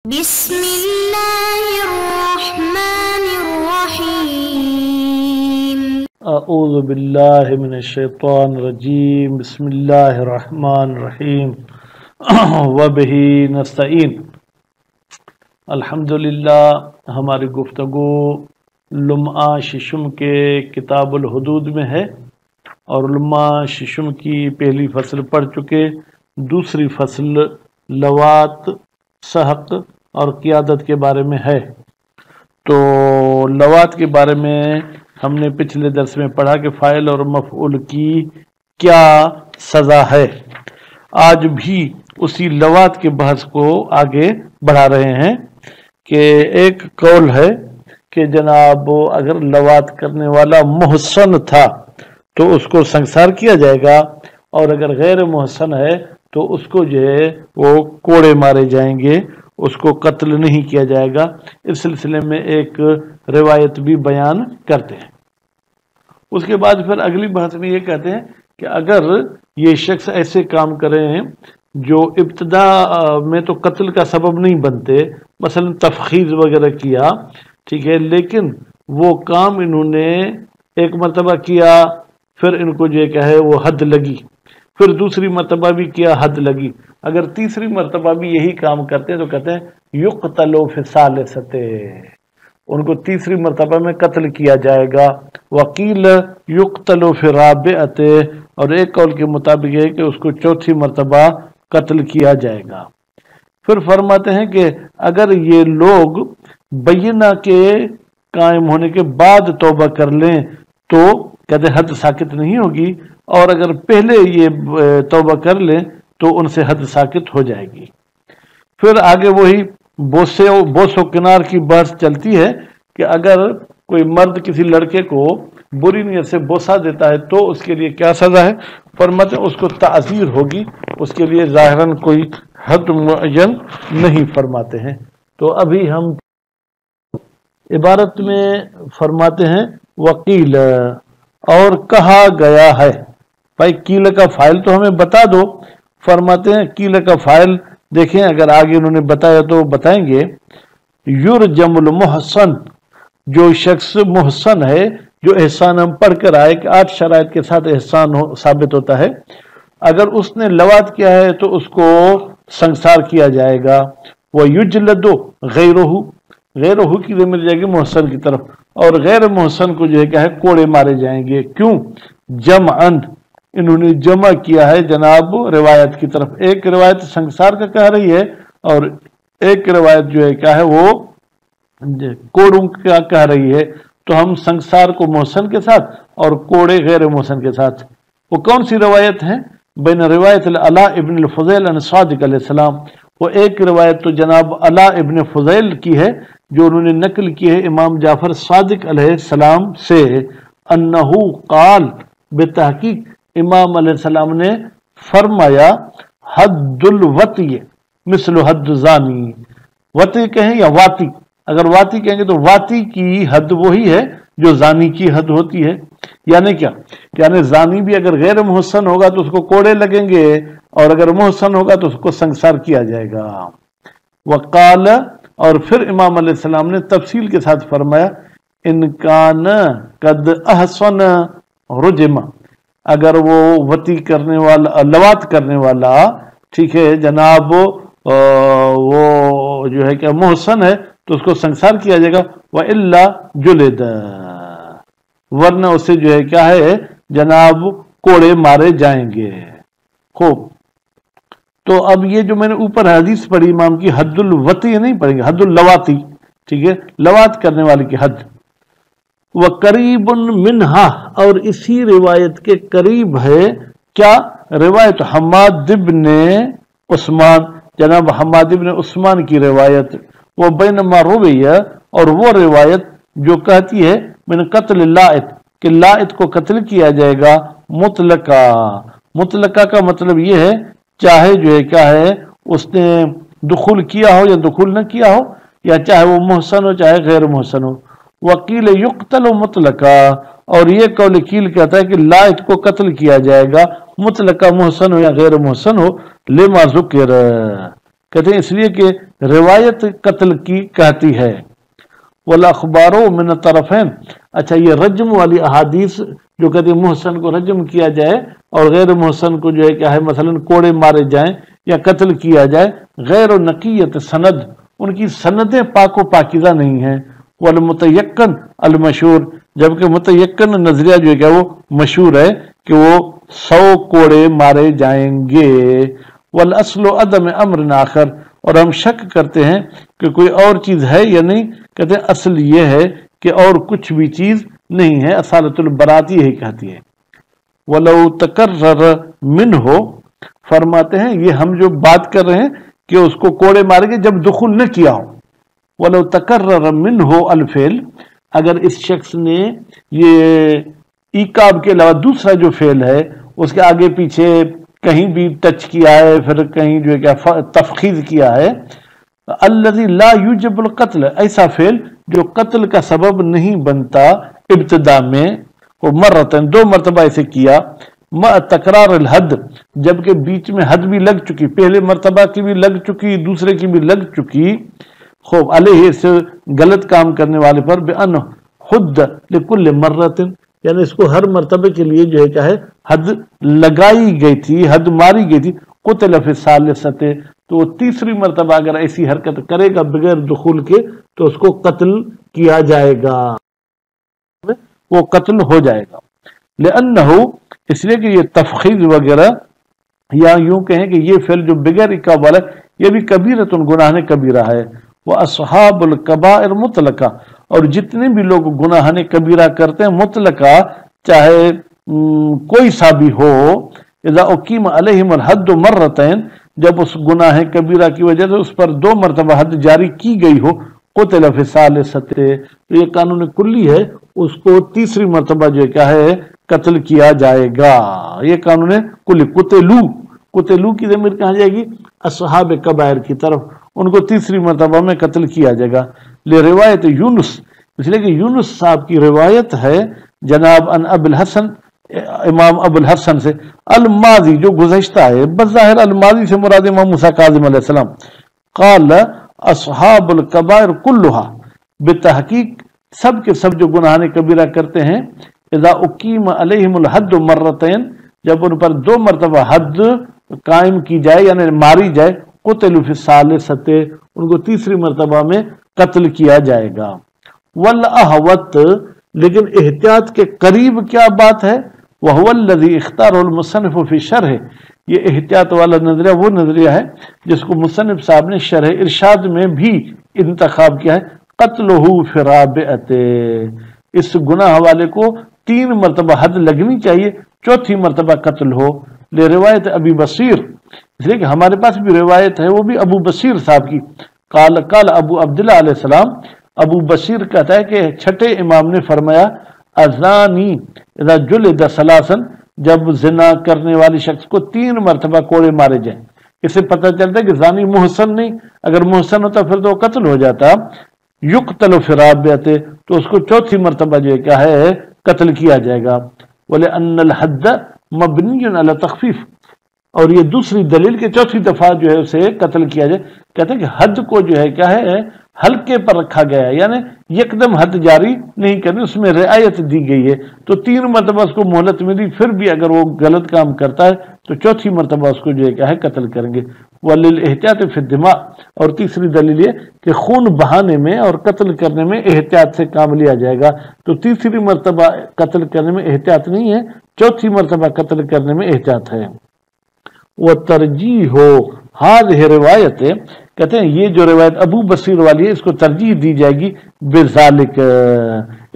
بسم الله الرحمن الرحيم اعوذ باللہ من الشیطان الرجیم بسم اللہ الرحمن الرحیم وبہ نستعین۔ الحمدللہ ہماری گفتگو لمعہ ششم کے کتاب الحدود میں ہے اور لمعہ ششم کی پہلی فصل پڑھ چکے، دوسری فصل لوات، سحق اور قیادت کے بارے میں ہے۔ تو لوات کے بارے میں ہم نے پچھلے درس میں پڑھا کہ فاعل اور مفعول کی کیا سزا ہے۔ آج بھی اسی لوات کے بحث کو آگے بڑھا رہے ہیں کہ ایک قول ہے کہ جناب اگر لوات کرنے والا محسن تھا تو اس کو سنسار کیا جائے گا، اور اگر غیر محسن ہے تو اس کو جو ہے وہ کوڑے مارے جائیں گے، اس کو قتل نہیں کیا جائے گا۔ اس سلسلے میں ایک روایت بھی بیان کرتے ہیں۔ اس کے بعد پھر اگلی بحث میں یہ کہتے ہیں کہ اگر یہ شخص ایسے کام کرے ہیں جو ابتدا میں تو قتل کا سبب نہیں بنتے، مثلا تفخیذ وغیرہ کیا، ٹھیک ہے، لیکن وہ کام انہوں نے ایک مرتبہ کیا، پھر ان کو جو ہے وہ حد لگی، پھر دوسری مرتبہ بھی کیا، حد لگی، اگر تیسری مرتبہ بھی یہی کام کرتے ہیں تو کہتے ہیں یقتلوا فی الثالثۃ، ان کو تیسری مرتبہ میں قتل کیا جائے گا۔ وقیل یقتلوا فی الرابعۃ، اور ایک قول کے مطابق ہے کہ اس کو چوتھی مرتبہ قتل کیا جائے گا۔ پھر فرماتے ہیں کہ اگر یہ لوگ بینہ کے قائم ہونے کے بعد توبہ کر لیں تو کہتے حد ساکت نہیں ہوگی، اور اگر پہلے یہ توبہ کر لیں تو ان سے حد ساکت ہو جائے گی۔ پھر آگے وہی بوس و کنار کی بحث چلتی ہے کہ اگر کوئی مرد کسی لڑکے کو بری نیت سے بوسہ دیتا ہے تو اس کے لیے کیا سزا ہے؟ فرماتے ہیں اس کو تعزیر ہوگی، اس کے لیے ظاہراً کوئی حد معین نہیں فرماتے ہیں۔ تو ابھی ہم عبارت میں فرماتے ہیں وقیل، اور کہا گیا ہے۔ بھائی کیل کا فاعل تو ہمیں بتا دو۔ فرماتے ہیں کیل کا فاعل دیکھیں، اگر آگے انہوں نے بتایا تو بتائیں گے، یرجم المحسن، جو شخص محسن ہے، جو احسان ہم پڑھ کر آئے کہ 8 شرائط کے ساتھ احسان ثابت ہوتا ہے، اگر اس نے لوات کیا ہے تو اس کو سنسار کیا جائے گا۔ وہ یجلد غیرہ، غیرہ کی ضمیر جائے گی محسن کی طرف، اور غیر محسن کو جو ہے کیا ہے کوڑے مارے جائیں گے۔ کیوں؟ جمعاً، انہوں نے جمع کیا ہے جناب روایت کی طرف، ایک روایت سنسار کا کہہ رہی ہے اور ایک روایت جو ہے کیا ہے وہ کوڑوں کا کہہ رہی ہے، تو ہم سنسار کو محسن کے ساتھ اور کوڑے غیر محسن کے ساتھ۔ وہ کون سی روایت ہیں؟ بین روایت علاء ابن الفضیل عن صادق علیہ السلام، وہ ایک روایت تو جناب علاء ابن فضیل کی ہے جو انہوں نے نقل کی ہے امام جعفر صادق علیہ السلام سے، انہو قال، بتحقیق امام علیہ السلام نے فرمایا، حد الوطی مثل حد زانی، وطی کہیں یا واتی، اگر واتی کہیں گے تو واتی کی حد وہی ہے جو زانی کی حد ہوتی ہے۔ یعنی کیا؟ یعنی زانی بھی اگر غیر محسن ہوگا تو اس کو کوڑے لگیں گے، اور اگر محسن ہوگا تو اس کو سنسار کیا جائے گا۔ وقال، اور پھر امام علیہ السلام نے تفصیل کے ساتھ فرمایا، ان کان قد احسن رجم، اگر وہ وطی کرنے والا، لوات کرنے والا، ٹھیک ہے جناب، وہ جو ہے کہ محسن ہے تو اس کو سنسار کیا جائے گا۔ وَإِلَّا جُلِدَ، ورنہ اسے جو ہے کیا ہے جناب کوڑے مارے جائیں گے۔ خوب، تو اب یہ جو میں نے اوپر حدیث پڑھی امام کی، حد الوطی نہیں پڑھیں گے، حد اللواتی، ٹھیک ہے، لوات کرنے والے کی حد۔ وَقَرِيبٌ مِنْهَا، اور اسی روایت کے قریب ہے کیا؟ روایت حماد بن عثمان، جناب حماد بن عثمان کی روایت، وہ بینما رویہ، اور وہ روایت جو کہتی ہے من قتل لائط، کہ لائط کو قتل کیا جائے گا مطلقہ۔ مطلقہ کا مطلب یہ ہے چاہے جو ہے کیا ہے اس نے دخول کیا ہو یا دخول نہ کیا ہو، یا چاہے وہ محسن ہو چاہے غیر محسن ہو۔ وکیل یقتل مطلقہ، اور یہ قول کیل کہتا ہے کہ لائط کو قتل کیا جائے گا مطلقہ، محسن ہو یا غیر محسن ہو، لما ذکر، کہتے ہیں اس لیے کہ روایت قتل کی کہتی ہے۔ والاخبارو من الطرفین، اچھا یہ رجم والی احادیث جو کہتے ہیں محسن کو رجم کیا جائے اور غیر محسن کو جو ہے کیا ہے مثلا کوڑے مارے جائیں یا قتل کیا جائے، غیر نقیت سند، ان کی سندیں پاک و پاکیزہ نہیں ہیں۔ والمتیقن المشہور، جبکہ متیقن نظریہ جو ہے کیا وہ مشہور ہے کہ وہ 100 کوڑے مارے جائیں گے۔ والاصل عدم امر آخر، اور ہم شک کرتے ہیں کہ کوئی اور چیز ہے یا نہیں، کہتے ہیں اصل یہ ہے کہ اور کچھ بھی چیز نہیں ہے۔ اصالت البراۃ یہی کہتی ہے۔ ولو تکرر منہ، فرماتے ہیں یہ ہم جو بات کر رہے ہیں کہ اس کو کوڑے مارے گے جب دخول نہ کیا ہو۔ ولو تکرر منہ الفعل، اگر اس شخص نے یہ ایقاب کے علاوہ دوسرا جو فعل ہے اس کے آگے پیچھے کہیں بھی ٹچ کیا ہے، پھر کہیں جو ہے کیا تفخیذ کیا ہے، الذی لا یوجب القتل، ایسا فعل جو قتل کا سبب نہیں بنتا ابتدا میں، وہ مرتين 2 مرتبہ ایسے کیا، مع تکرار الحد، جبکہ بیچ میں حد بھی لگ چکی، پہلے مرتبہ کی بھی لگ چکی، دوسرے کی بھی لگ چکی، خوب علیہ سے غلط کام کرنے والے پر، بأن حد لکل مرۃ، یعنی اس کو ہر مرتبے کے لیے جو ہے کیا ہے حد لگائی گئی تھی، حد ماری گئی تھی، قتل فی الثالثۃ، تو وہ تیسری مرتبہ اگر ایسی حرکت کرے گا بغیر دخول کے تو اس کو قتل کیا جائے گا، وہ قتل ہو جائے گا۔ لأنہ، اس لیے کہ یہ تفخیذ وغیرہ یا یوں کہیں کہ یہ فعل جو بغیر عقاب والا یہ بھی کبیرۃ، گناہ کبیرہ ہے۔ واصحاب الکبائر مطلقہ، اور جتنے بھی لوگ گناہ کبیرہ کرتے ہیں مطلقہ، چاہے کوئی سا بھی ہو، اذا اقیم علیہم الحد مرتين، جب اس گناہ کبیرہ کی وجہ سے اس پر 2 مرتبہ حد جاری کی گئی ہو، قتل فی الثالثۃ، تو یہ قانون کلی ہے، اس کو تیسری مرتبہ جو کیا ہے قتل کیا جائے گا۔ یہ قانون کلی، قتلو کی ضمیر کہاں جائے گی؟ اصحاب کبائر کی طرف، ان کو تیسری مرتبہ میں قتل کیا جائے گا۔ لروایت یونس، اس لیے کہ یونس صاحب کی روایت ہے جناب ان ابو الحسن، امام ابو الحسن سے، الماضی جو گزشتہ ہے، بظاہر الماضی سے مراد امام موسیٰ کاظم علیہ السلام، قال اصحاب الکبائر کلھا، بتحقیق سب کے سب جو گناہ کبیرہ کرتے ہیں، اذا اقیم علیہم الحد مرتين، جب ان پر 2 مرتبہ حد قائم کی جائے یعنی ماری جائے، قتلوا فی الثالثۃ، ان کو تیسری مرتبہ میں قتل کیا جائے گا۔ والاحوط، لیکن احتیاط کے قریب کیا بات ہے؟ وہو الذی اختارہ المصنف فی شرح، یہ احتیاط والا نظریہ وہ نظریہ ہے جس کو مصنف صاحب نے شرح ارشاد میں بھی انتخاب کیا ہے، قتلہ فی الرابعۃ، اس گناہ والے کو 3 مرتبہ حد لگنی چاہیے، 4تھی مرتبہ قتل ہو۔ لروایت ابی بصیر، اس لیے کہ ہمارے پاس بھی روایت ہے وہ بھی ابو بصیر صاحب کی، قال ابو عبداللہ علیہ السلام، ابو بصیر کہتا ہے کہ 6 امام نے فرمایا، ازانی اذا جلد ثلاثا، جب زنا کرنے والی شخص کو 3 مرتبہ کوڑے مارے جائیں، اس سے پتہ چلتا ہے کہ زانی محسن نہیں، اگر محسن ہوتا پھر تو قتل ہو جاتا، یقتل فی الرابعۃ، تو اس کو 4تھی مرتبہ جو ہے کیا ہے قتل کیا جائے گا۔ ولأن الحد مبنی علی تخفیف، اور یہ دوسری دلیل کہ 4تھی دفعہ جو ہے اسے قتل کیا جائے، کہتے ہیں کہ حد کو جو ہے کیا ہے ہلکے پر رکھا گیا ہے، یعنی یکدم حد جاری نہیں کرنی، اس میں رعایت دی گئی ہے، تو 3 مرتبہ اس کو مہلت ملی، پھر بھی اگر وہ غلط کام کرتا ہے تو 4تھی مرتبہ اس کو جو ہے کیا ہے قتل کریں گے۔ وللاحتیاط فی الدماء، اور تیسری دلیل یہ کہ خون بہانے میں اور قتل کرنے میں احتیاط سے کام لیا جائے گا، تو تیسری مرتبہ قتل کرنے میں احتیاط نہیں ہے، 4تھی مرتبہ قتل کرنے میں احتیاط ہے۔ وہ ترجیح ہو ہاذہ روایت، کہتے ہیں یہ جو روایت ابو بصیر والی ہے اس کو ترجیح دی جائے گی بذالک،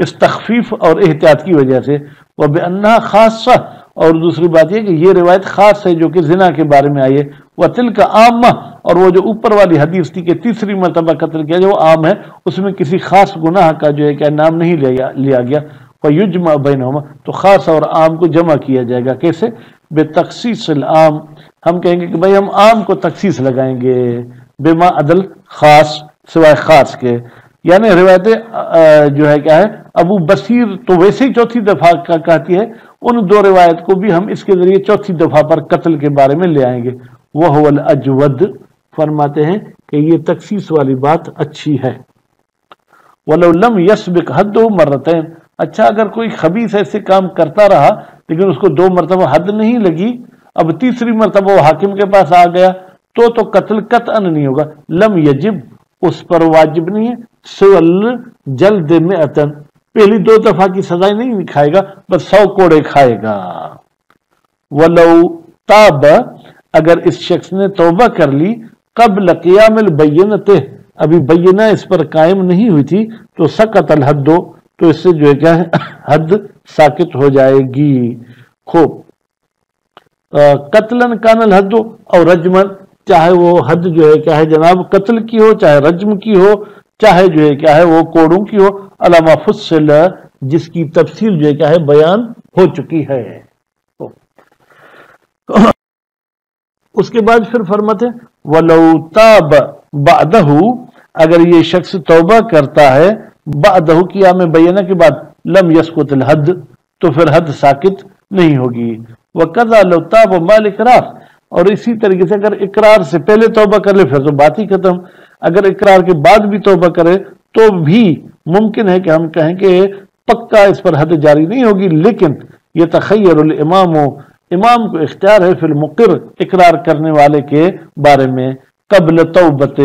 اس تخفیف اور احتیاط کی وجہ سے، وبانہا خاصہ، اور دوسری بات یہ کہ یہ روایت خاص ہے جو کہ زنا کے بارے میں آئی ہے، وتلک عامہ، اور وہ جو اوپر والی حدیث تھی کہ تیسری مرتبہ قتل کیا جائے وہ عام ہے، اس میں کسی خاص گناہ کا جو ہے کہ نام نہیں لیا گیا، فیجمع بینہما، تو خاص اور عام کو جمع کیا جائے گا، کیسے؟ بتخصیص العام، ہم کہیں گے کہ بھائی ہم عام کو تخصیص لگائیں گے، بما عدل خاص، سوائے خاص کے، یعنی روایت جو ہے کیا ہے ابو بصیر تو ویسے ہی 4تھی دفعہ کا کہتی ہے، ان 2 روایت کو بھی ہم اس کے ذریعے 4تھی دفعہ پر قتل کے بارے میں لے آئیں گے۔ وہو الاجود، فرماتے ہیں کہ یہ تخصیص والی بات اچھی ہے۔ وَلَوْ لَمْ يَسْبِقْ حَدُّهُ مَرَّتَيْنِ، اچھا اگر کوئی خبیث ایسے کام کرتا رہا لیکن اس کو 2 مرتبہ حد نہیں لگی، اب تیسری مرتبہ وہ حاکم کے پاس آ گیا تو قتل قطعا نہیں ہوگا۔ لم یجب، اس پر واجب نہیں ہے، سول جلد مئتن، پہلی 2 دفعہ کی سزائیں نہیں کھائے گا، بس 100 کوڑے کھائے گا۔ ولو تاب، اگر اس شخص نے توبہ کر لی قبل قیام البینۃ، ابھی بینہ اس پر قائم نہیں ہوئی تھی، تو سقط الحد، تو اس سے جو ہے کیا ہے حد ساقط ہو جائے گی۔ خوب، قتلن کان الحد اور رجمن، چاہے وہ حد جو ہے کیا ہے جناب قتل کی ہو، چاہے رجم کی ہو، چاہے جو ہے کیا ہے وہ کوڑوں کی ہو، علامہ فصل، جس کی تفصیل جو ہے کیا ہے بیان ہو چکی ہے۔ اس کے بعد پھر فرماتے ہیں وَلَوْ تَابَ بَعْدَهُ، اگر یہ شخص توبہ کرتا ہے بعدہ قیام بینہ کے بعد، لم یسقط الحد، تو پھر حد ساقط نہیں ہوگی۔ وَقَذَا لَوْ تَابَ مَعَ الْإِقْرَارِ، اور اسی طریقے سے اگر اقرار سے پہلے توبہ کر لے پھر تو بات ہی ختم، اگر اقرار کے بعد بھی توبہ کرے تو بھی ممکن ہے کہ ہم کہیں کہ پکا اس پر حد جاری نہیں ہوگی، لیکن یہ تخیر الامام، امام کو اختیار ہے فی المقر، اقرار کرنے والے کے بارے میں، قبل توبت،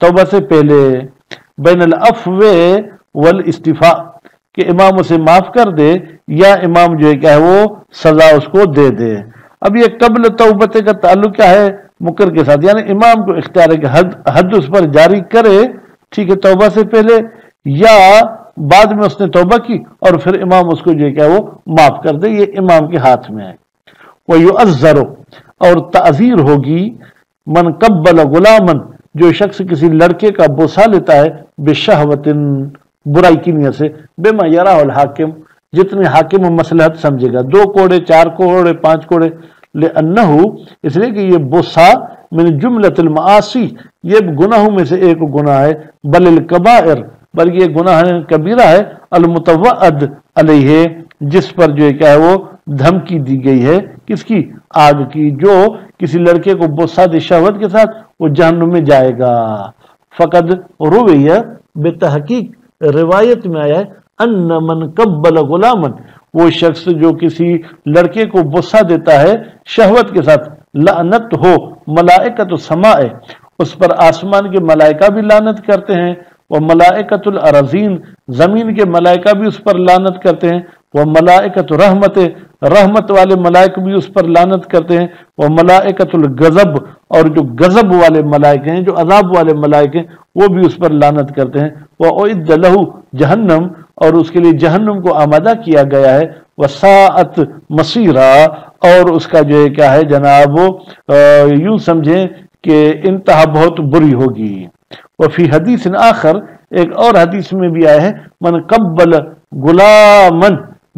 توبہ سے پہلے، بین العفو والاستفاء، کہ امام اسے معاف کر دے یا امام جو ہے کیا ہے وہ سزا اس کو دے دے۔ اب یہ قبل توبت کا تعلق کیا ہے مقر کے ساتھ، یعنی امام کو اختیار ہے کہ حد اس پر جاری کرے، ٹھیک ہے، توبہ سے پہلے یا بعد میں اس نے توبہ کی اور پھر امام اس کو جو ہے کیا وہ معاف کر دے، یہ امام کے ہاتھ میں ہے۔ وَيُعَذَّرُ، اور تعزیر ہوگی، من قبل غلامن، جو شخص کسی لڑکے کا بوسہ لیتا ہے، بشہوت، برائی کی نیت سے، بما یراہ الحاکم، جتنے حاکم و مصلحت سمجھے گا، 2 کوڑے 4 کوڑے 5 کوڑے، لأنہ، اس لیے کہ یہ بوسہ من جملۃ المعاصی، یہ گناہوں میں سے ایک گناہ ہے، بل الکبائر، بلکہ یہ گناہ کبیرہ ہے، المتوعد علیہ، جس پر جو ہے کیا ہے وہ دھمکی دی گئی ہے، کس کی؟ آگ کی، جو کسی لڑکے کو بوسہ دے شہوت کے ساتھ وہ جہنم میں جائے گا۔ فقد رویہ، بے تحقیق روایت میں آیا ہے، ان من قبل غلامن، وہ شخص جو کسی لڑکے کو بوسہ دیتا ہے شہوت کے ساتھ، لعنت ہو ملائکۃ السماء، اس پر آسمان کے ملائکہ بھی لعنت کرتے ہیں، وہ ملائکۃ الارضین، زمین کے ملائکہ بھی اس پر لعنت کرتے ہیں، وہ ملائکۃ رحمت، رحمت والے ملائکہ بھی اس پر لعنت کرتے ہیں، وہ ملائکۃ الغضب، اور جو غضب والے ملائکہ ہیں، جو عذاب والے ملائکہ ہیں، وہ بھی اس پر لعنت کرتے ہیں، وہ اعد لہ جہنم، اور اس کے لیے جہنم کو آمادہ کیا گیا ہے، وساعت مصیرا، اور اس کا جو ہے کیا ہے جناب یوں سمجھیں کہ انتہا بہت بری ہوگی۔ وفی حدیث آخر، ایک اور حدیث میں بھی آیا ہے، من قبل غلامن،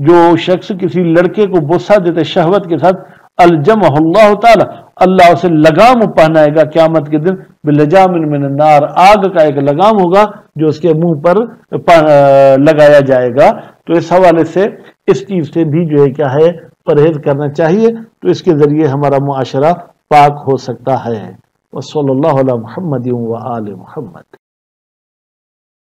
جو شخص کسی لڑکے کو بوسہ دیتے شہوت کے ساتھ، الجمہ اللہ تعالی، اللہ اسے لگام پہنائے گا قیامت کے دن، بلجام من النار، آگ کا ایک لگام ہوگا جو اس کے منہ پر لگایا جائے گا۔ تو اس حوالے سے اس چیز سے بھی جو ہے کیا ہے پرہیز کرنا چاہیے، تو اس کے ذریعے ہمارا معاشرہ پاک ہو سکتا ہے۔ وصلی اللہ علی محمد و آل محمد۔